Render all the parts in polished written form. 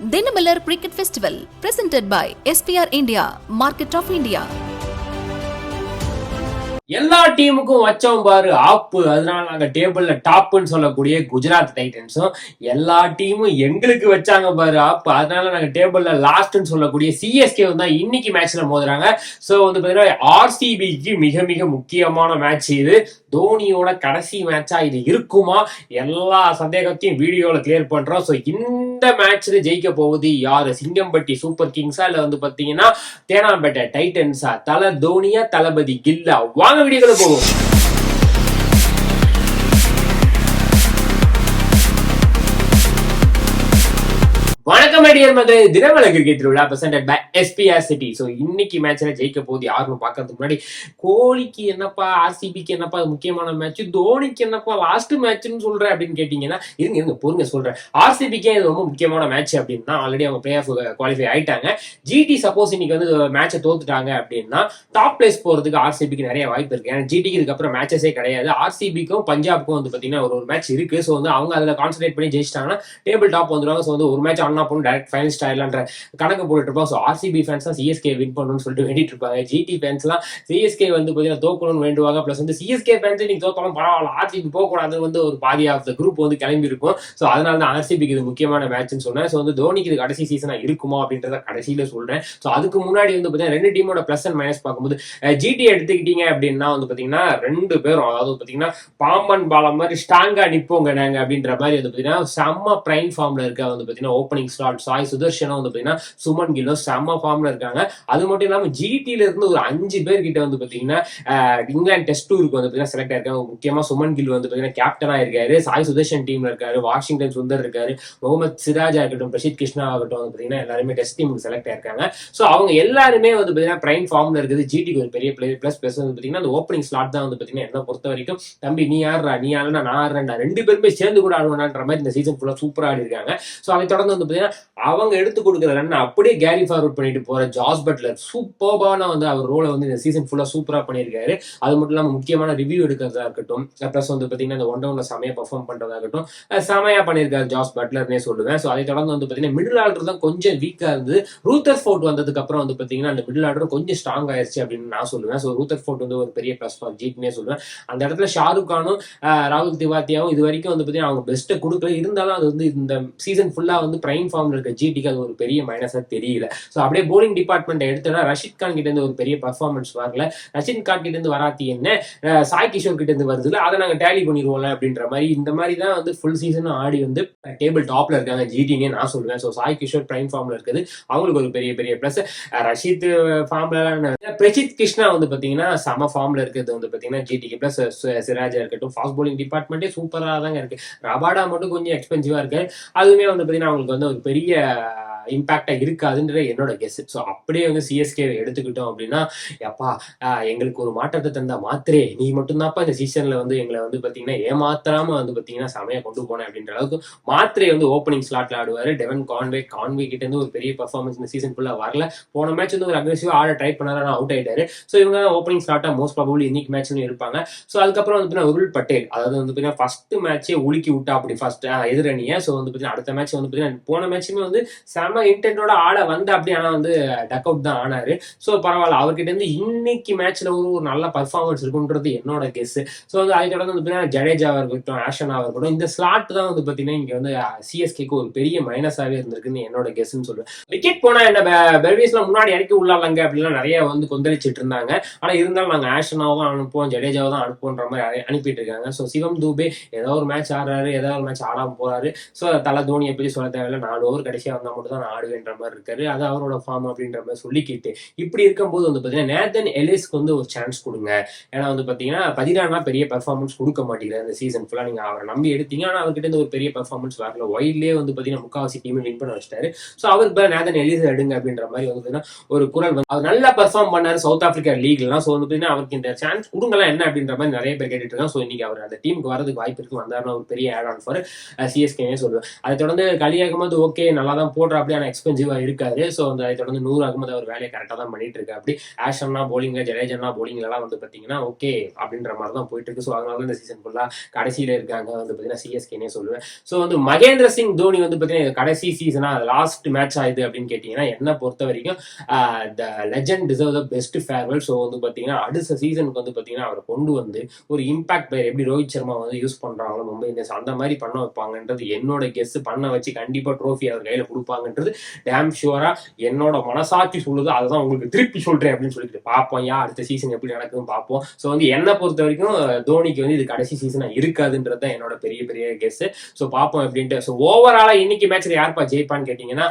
Dinamalar Cricket Festival presented by SPR India, Market of India. எல்லா டீமுக்கும் வச்சோம் பாரு ஆப்பு, அதனால நாங்க டேபிள்ல டாப்னு சொல்லக்கூடிய குஜராத் டைட்டன்ஸும் எல்லா டீமும் எங்களுக்கு வச்சாங்க பாரு ஆப்பு, அதனால நாங்க டேபிள்ல லாஸ்ட்னு சொல்லக்கூடிய சிஎஸ்கே தான் இன்னைக்கு மேட்ச்ல மோதுறாங்க. ஸோ வந்து பாத்தீங்கன்னா ஆர்சிபிக்கு மிக மிக முக்கியமான மேட்ச் இது. தோனியோட கடைசி மேட்சா இது இருக்குமா? எல்லா சந்தேகத்தையும் வீடியோல கிளியர் பண்றோம். ஸோ இந்த மேட்ச்ல ஜெயிக்க போகுது யாரு? சிங்கம்பட்டி சூப்பர் கிங்ஸா இல்ல வந்து பாத்தீங்கன்னா தேனாம்பேட்டை டைட்டன்ஸா? தல தோனியா தளபதி கில்லா? வாங்க வீடியோக்குள்ள போவோம். வணக்கம் ஐடியர் மதுரை தினமல கிரிக்கெட் திருவிழா presented by SPR city. So இன்னைக்கு மேட்ச்ல ஜெயிக்க போகுது யாருன்னு பாக்கிறதுக்கு முன்னாடி, கோலிக்கு என்னப்பா ஆர்சிபிக்கு என்னப்பா முக்கியமான மேட்ச், தோனிக்கு என்னப்பா லாஸ்ட் மேட்ச்னு சொல்றேன் அப்படின்னு கேட்டீங்கன்னா, இருங்க பொறுங்க சொல்றேன். ஆர்சிபிக்கே இது ரொம்ப முக்கியமான மேட்ச் அப்படின்னா ஆல்ரெடி அவங்க பிளே ஆஃப் குவாலிஃபை ஆயிட்டாங்க. ஜிடி சப்போஸ் இன்னைக்கு வந்து மேட்சை தோத்துட்டாங்க அப்படின்னா டாப் பிளேஸ் போறதுக்கு ஆர்சிபிக்கு நிறைய வாய்ப்பு இருக்கு. ஏன்னா ஜிடிக்கு இதுக்கப்புறம் மேட்சஸே கிடையாது. ஆர்சிபிக்கும் பஞ்சாப்க்கும் வந்து பாத்தீங்கன்னா ஒரு மேட்ச் இருக்கு. ஸோ வந்து அவங்க அதில் கான்சன்ட்ரேட் பண்ணி ஜெயிச்சிட்டாங்கன்னா டேபிள் டாப் வந்துருவாங்க. ஸோ வந்து ஒரு மேட்ச் டைரக்ட் ஃபைனலிஸ்ட் ஆயிடலான்ற கணக்கு போட்டுட்டு இருப்போம். ஸோ ஆர்சிபி ஃபேன்ஸ் தான் சிஎஸ்கே வின் பண்ணணும்னு சொல்லிட்டு வேண்டிட்டு இருப்பாங்க. ஜிடி ஃபேன்ஸ் எல்லாம் சிஎஸ்கே வந்து பார்த்தீங்கன்னா தோக்கணும்னு வேண்டுவாங்க. பிளஸ் வந்து சிஎஸ்கே ஃபேன்ஸ் நீங்க தோக்கணும் பரவாயில்ல, ஆர்சிபி போகக்கூடாதுன்னு வந்து ஒரு பாதி ஆஃப் த குரூப் வந்து கிளம்பி இருக்கும். ஸோ அதனால தான் ஆர்சிபிக்கு இது முக்கியமான மேட்ச்னு சொன்னேன். ஸோ வந்து தோனிக்கு இது கடைசி சீசனா இருக்குமா அப்படின்றத கடைசியில சொல்றேன். ஸோ அதுக்கு முன்னாடி வந்து பார்த்தீங்கன்னா ரெண்டு டீமோட பிளஸ் அண்ட் மைனஸ் பார்க்கும்போது ஜிடி எடுத்துக்கிட்டீங்க அப்படின்னா வந்து பார்த்தீங்கன்னா ரெண்டு பேரும் அதாவது பார்த்தீங்கன்னா பாம்பன் பாலம் மாதிரி ஸ்ட்ராங்கா நிப்போங்க நாங்க அப்படின்ற மாதிரி வந்து பார்த்தீங்கன்னா செம்ம பிரைம் ஃபார்ம்ல இருக்க வந்து பார்த்தீங்கன்னா ஓப்பனிங் ஸ்லாட் சாய் சுதர்ஷனும் வந்து பாத்தீங்கன்னா சுமன் கில்லோ செம்ம ஃபார்ம்ல இருக்காங்க. அது மட்டும் இல்லாம ஜிடில இருந்து ஒரு 5 பேர் கிட்ட வந்து பாத்தீங்கன்னா இங்கிலாந்து டெஸ்ட் டூருக்கு வந்து பாத்தீங்கன்னா செலக்ட் ஆயிருக்காங்க. முக்கியமா சுமன் கில் வந்து பாத்தீங்கன்னா கேப்டனா இருக்காரு, சாய் சுதர்ஷன் டீம்ல இருக்காரு, வாஷிங்டன் சுந்தர் இருக்காரு, முகமது சிராஜா இருக்கட்டும், பிரசித் கிருஷ்ணா ஆகட்டும் வந்து பாத்தீங்கன்னா எல்லாருமே டெஸ்ட் டீமுக்கு செலக்ட் ஆயிருக்காங்க. ஸோ அவங்க எல்லாருமே வந்து பாத்தீங்கன்னா பிரைம் ஃபார்ம்ல இருக்குது. ஜிடிக்கு ஒரு பெரிய பிளேயர் பிளஸ் வந்து பாத்தீங்கன்னா அந்த ஓப்பனிங் ஸ்லாட் தான் வந்து பாத்தீங்கன்னா என்ன பொறுத்த வரைக்கும் தம்பி நீ ஆடுறா நீ ஆடுனா நான் ஆடுறேன்டா, ரெண்டு பேருமே சேர்ந்து கூட ஆடுவான்ற மாதிரி இந்த சீசன் ஃபுல்லா சூப்பரா ஆடி இருக்காங்க. ஸோ அதை தொடர்ந்து வந்து பாத்தீங்கன்னா அவங்க எடுத்து கொடுக்குற ரன் அப்படியே கேரி ஃபார்வர்ட் பண்ணிட்டு போற ஜாஸ் பட்லர் சூப்பர்பான வந்து அவர் ரோலை வந்து இந்த சீசன் ஃபுல்லா சூப்பரா பண்ணியிருக்காரு. அது மட்டும் இல்லாம முக்கியமான ரிவ்யூ எடுக்கிறதா இருக்கட்டும், பிளஸ் வந்து பாத்தீங்கன்னா இந்த ஒன் டவுன்ல செமையா பெர்ஃபார்ம் பண்றதா இருக்கட்டும், செமையா பண்ணியிருக்காரு ஜாஸ் பட்லர்னே சொல்லுவேன். ஸோ அதை தொடர்ந்து வந்து பாத்தீங்கன்னா மிடில் ஆர்டர் தான் கொஞ்சம் வீக்கா இருந்தது. ரூத்தர் ஃபோர்ட் வந்ததுக்கு அப்புறம் வந்து பாத்தீங்கன்னா அந்த மிடில் ஆர்டர் கொஞ்சம் ஸ்ட்ராங் ஆயிருச்சு அப்படின்னு நான் சொல்லுவேன். ஸோ ரூத்தர் ஃபோர்ட் வந்து ஒரு பெரிய பிளஸ் ஃபார் ஜிட்னே சொல்லுவேன். அந்த இடத்துல ஷாருக் கானும் ராகுல் திவாத்தியாவும் இது வரைக்கும் வந்து பாத்தீங்கன்னா அவங்க பெஸ்ட்டை கொடுக்கல. இருந்தாலும் அது வந்து இந்த சீசன் ஃபுல்லா வந்து பிரைம் ஃபார்ம்ல இருக்க ஜிடிக்கு அது ஒரு பெரிய மைனஸா தெரியல. ஸோ அப்படியே போலிங் டிபார்ட்மெண்ட் எடுத்தோன்னா ரஷித் கான் கிட்ட இருந்து ஒரு பெரிய பர்ஃபார்மன்ஸ் வரல. ரஷித் கான் கிட்ட இருந்து வராத்தி என்ன சாய் கிஷோர் கிட்ட இருந்து வருதுல அதை நாங்க டேலி பண்ணிடுவோம்ல அப்படின்ற மாதிரி இந்த மாதிரி தான் வந்து ஃபுல் சீசன் ஆடி வந்து டேபிள் டாப்ல இருக்காங்க ஜிடினே நான் சொல்லுவேன். ஸோ சாய் கிஷோர் பிரைம் ஃபார்ம்ல இருக்குது, அவங்களுக்கு ஒரு பெரிய பெரிய பிளஸ். ரஷித் ஃபார்ம்ல பிரசித் கிருஷ்ணா வந்து பாத்தீங்கன்னா சம ஃபார்ம்ல இருக்கிறது வந்து பாத்தீங்கன்னா ஜிடிக்கு பிளஸ் சிராஜா இருக்கட்டும். ஃபாஸ்ட் போலிங் டிபார்ட்மெண்ட்டே சூப்பரா தாங்க இருக்கு. ரபாடா மட்டும் கொஞ்சம் எக்ஸ்பென்சிவா இருக்கு. அதுவுமே வந்து பாத்தீங்கன்னா அவங்களுக்கு வந்து ஒரு பெரிய இம்பாக்டா இருக்காதுன்ற என்னோட கெஸ். ஸோ அப்படியே வந்து சிஎஸ்கே எடுத்துக்கிட்டோம் அப்படின்னா எப்பா எங்களுக்கு ஒரு மாற்றத்தை தந்தா மாத்திரே நீ மட்டும்தான்ப்பா இந்த சீசன்ல வந்து எங்களை வந்து பாத்தீங்கன்னா ஏமாத்திராம வந்து பாத்தீங்கன்னா சமையா கொண்டு போனேன் அப்படின்ற அளவுக்கு மாத்திரை வந்து ஓப்பனிங் ஸ்லாட்ல ஆடுவாரு. டெவன் கான்வே கிட்ட இருந்து ஒரு பெரிய பர்ஃபார்மன்ஸ் இந்த சீசன் ஃபுல்லா வரல. போன மேட்ச் வந்து ஒரு அக்ரெசிவா ஆட ட்ரை பண்ணாரு, அவுட் ஆயிட்டாரு. ஸோ இவங்க ஓப்பனிங் ஸ்லாட்டா மோஸ்ட் ப்ராபபிலி இன்னைக்கு மேட்ச்ல இருப்பாங்க. ஸோ அதுக்கப்புறம் வந்து உருள் பட்டேல் அதாவது வந்து பாத்தீங்கன்னா ஃபர்ஸ்ட் மேட்சே உலுக்கி விட்டா அப்படி ஃபர்ஸ்ட் எதிரணியை. ஸோ வந்து பாத்தீங்கன்னா அடுத்த மேட்ச் வந்து பாத்தீங்கன்னா போன மேட்சுமே வந்து செம இன்டென்டோட ஆட வந்து அப்படி ஆனா வந்து டக் அவுட் தான் ஆனாரு. ஸோ பரவாயில்ல, அவர்கிட்ட இருந்து இன்னைக்கு மேட்ச்ல ஒரு நல்ல பர்ஃபார்மன்ஸ் இருக்குன்றது என்னோட கெஸ். ஸோ வந்து அதை தொடர்ந்து வந்து ஜடேஜாவா இருக்கட்டும், ஆஷனாவா இருக்கட்டும், இந்த ஸ்லாட் தான் வந்து பாத்தீங்கன்னா இங்க வந்து சிஎஸ்கேக்கு ஒரு பெரிய மைனஸாவே இருந்திருக்குன்னு என்னோட கெஸ்ன்னு சொல்லுவேன். விக்கெட் போனா என்ன பெர்வீஸ்ல முன்னாடி இறக்கி உள்ளாங்க அப்படிலாம் நிறைய வந்து கொந்தளிச்சிட்டு இருந்தாங்க. ஆனா இருந்தாலும் நாங்க ஆஷனாவும் அனுப்புவோம் ஜடேஜாவை தான் அனுப்புவோன்ற மாதிரி அனுப்பிட்டு இருக்காங்க. ஸோ சிவம் தூபே ஏதோ ஒரு மேட்ச் ஆடுறாரு, ஏதாவது ஒரு மேட்ச் ஆடாம போறாரு. ஸோ தலை தோனியை பத்தி சொல்ல தேவையில்லை, 4 ஓவர் கடைசியா வந்தா மட்டும் தான் நான் ஆடுவேன்ற மாதிரி இருக்காரு. அது அவரோட ஃபார்ம் அப்படின்ற மாதிரி சொல்லிக்கிட்டு இப்படி இருக்கும்போது வந்து பாத்தீங்கன்னா நேதன் எலிஸ்க்கு வந்து ஒரு சான்ஸ் கொடுங்க. ஏன்னா வந்து பாத்தீங்கன்னா பதினாறுனா பெரிய பெர்ஃபார்மன்ஸ் கொடுக்க மாட்டேங்கிறாரு இந்த சீசன் ஃபுல்லா. நீங்க அவரை நம்பி எடுத்தீங்க, ஆனா அவர்கிட்ட இருந்து ஒரு பெரிய பெர்ஃபார்மன்ஸ் வரல. ஒயிட்லேயே வந்து பாத்தீங்கன்னா முக்காவாசி டீம் வின் பண்ண வச்சிட்டாரு. ஸோ அவருக்கு நேதன் எலிஸ் எடுங்க அப்படின்ற மாதிரி வந்து ஒரு குரல் வந்து அவர் நல்லா பெர்ஃபார்ம் பண்ணாரு சவுத் ஆப்பிரிக்கா லீக்லாம். ஸோ வந்து பாத்தீங்கன்னா அவருக்கு இந்த சான்ஸ் கொடுங்கலாம் என்ன அப்படின்ற மாதிரி நிறைய பேர் கேட்டுட்டு இருக்காங்க. ஸோ இன்னைக்கு அவர் அந்த டீமுக்கு வரதுக்கு வாய்ப்பு இருக்கு, வந்தாருன்னா ஒரு பெரிய ஆட் ஆன் ஃபார் சிஎஸ்கே சொல்லுவேன். அதை தொடர்ந்து கலியாகும் போது ஓகே நல்லா தான் போடுறாப்ல அப்படியான எக்ஸ்பென்சிவா இருக்காது. ஸோ அதை தொடர்ந்து நூறு அகமது அவர் வேலையை கரெக்டாக தான் பண்ணிட்டு இருக்கு. அப்படி ஆஷன்னா போலிங்ல, ஜடேஜா போலிங்லாம் வந்து பார்த்தீங்கன்னா ஓகே அப்படின்ற மாதிரி தான் போயிட்டு இருக்கு. ஸோ அதனால இந்த சீசன் ஃபுல்லாக கடைசியில் இருக்காங்க வந்து பார்த்தீங்கன்னா சிஎஸ்கேனே சொல்லுவேன். ஸோ வந்து மகேந்திர சிங் தோனி வந்து பார்த்தீங்கன்னா கடைசி சீசனா லாஸ்ட் மேட்ச் ஆகுது அப்படின்னு கேட்டிங்கன்னா என்ன பொறுத்த வரைக்கும் the legend deserve the best farewell. So வந்து பார்த்தீங்கன்னா அடுத்த சீசனுக்கு வந்து பார்த்தீங்கன்னா அவர் கொண்டு வந்து ஒரு இம்பாக்ட் பிளேயர் எப்படி ரோஹித் சர்மா வந்து யூஸ் பண்ணுறாங்களோ மும்பை இந்தியன்ஸ் அந்த மாதிரி பண்ண வைப்பாங்கன்றது என்னோட கெஸ். பண்ண வச்சு கண்டிப்பாக ட்ரோஃபி அவர் கையில் கொடுப்பாங்கன்றது டேம் ஷுவரா என்னோட மனசாட்சி சொல்லுது. அதுதான் உங்களுக்கு திருப்பி சொல்றேன் அப்படின்னு சொல்லிட்டு பார்ப்போம். அடுத்த சீசன் எப்படி நடக்குதுன்னு பார்ப்போம். ஸோ வந்து என்னை பொறுத்த வரைக்கும் தோனிக்கு வந்து இது கடைசி சீசனா இருக்காதுன்றது தான் என்னோட பெரிய பெரிய கெஸ். ஸோ பார்ப்போம் எப்படின்ட்டு. ஸோ ஓவராலா இன்னைக்கு மேட்ச்ல யாருப்பா ஜெயிப்பான்னு கேட்டீங்கன்னா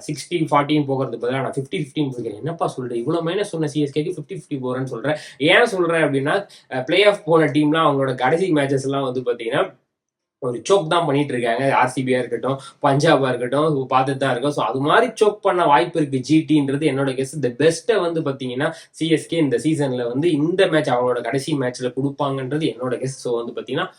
60-40 போகிறது பதிலாக நான் 50-15 போகிறேன். என்னப்பா சொல்றேன் இவ்வளவு மைனஸ் சொன்ன சிஎஸ்கேக்கு 50-50 போறேன்னு சொல்றேன். ஏன் சொல்றேன் அப்படின்னா பிளே ஆஃப் போன டீம்லாம் அவங்களோட கடைசி மேட்சஸ் எல்லாம் வந்து பாத்தீங்கன்னா ஒரு சோக் தான் பண்ணிட்டு இருக்காங்க. ஆர்சிபியா இருக்கட்டும், பஞ்சாபா இருக்கட்டும், பார்த்துட்டு தான் இருக்கும். ஸோ அது மாதிரி சோக் பண்ண வாய்ப்பு இருக்கு ஜிடின்றது என்னோட கெஸ். த பெஸ்ட்டை வந்து பார்த்தீங்கன்னா சிஎஸ்கே இந்த சீசன்ல வந்து இந்த மேட்ச் அவங்களோட கடைசி மேட்ச்ல கொடுப்பாங்கன்றது என்னோட கெஸ். ஸோ வந்து பார்த்தீங்கன்னா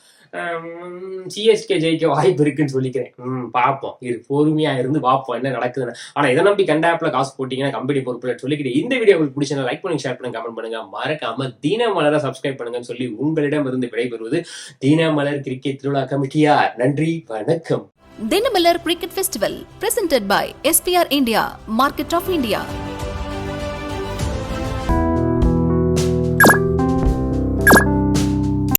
சிஎஸ்கே ஜெயிக்க வாய்ப்பு இருக்குன்னு சொல்லிக்கிறேன். பார்ப்போம், இது பொறுமையா இருந்து பார்ப்போம் என்ன நடக்குதுன்னு. ஆனா இதை நம்பி கண்டாப்ல காசு போட்டீங்கன்னா கம்பெனி பொறுப்புல சொல்லிக்கிட்டு இந்த வீடியோ உங்களுக்கு பிடிச்சா லைக் பண்ணுங்க, ஷேர் பண்ணுங்க, கமெண்ட் பண்ணுங்க, மறக்காம தினமலரை சப்ஸ்கிரைப் பண்ணுங்கன்னு சொல்லி உங்களிடம் இருந்து விடைபெறுவது தினமலர் கிரிக்கெட் திருவிழா கமிட்டியா. நன்றி, வணக்கம். Dinamalar cricket festival presented by SPR India, Market of India.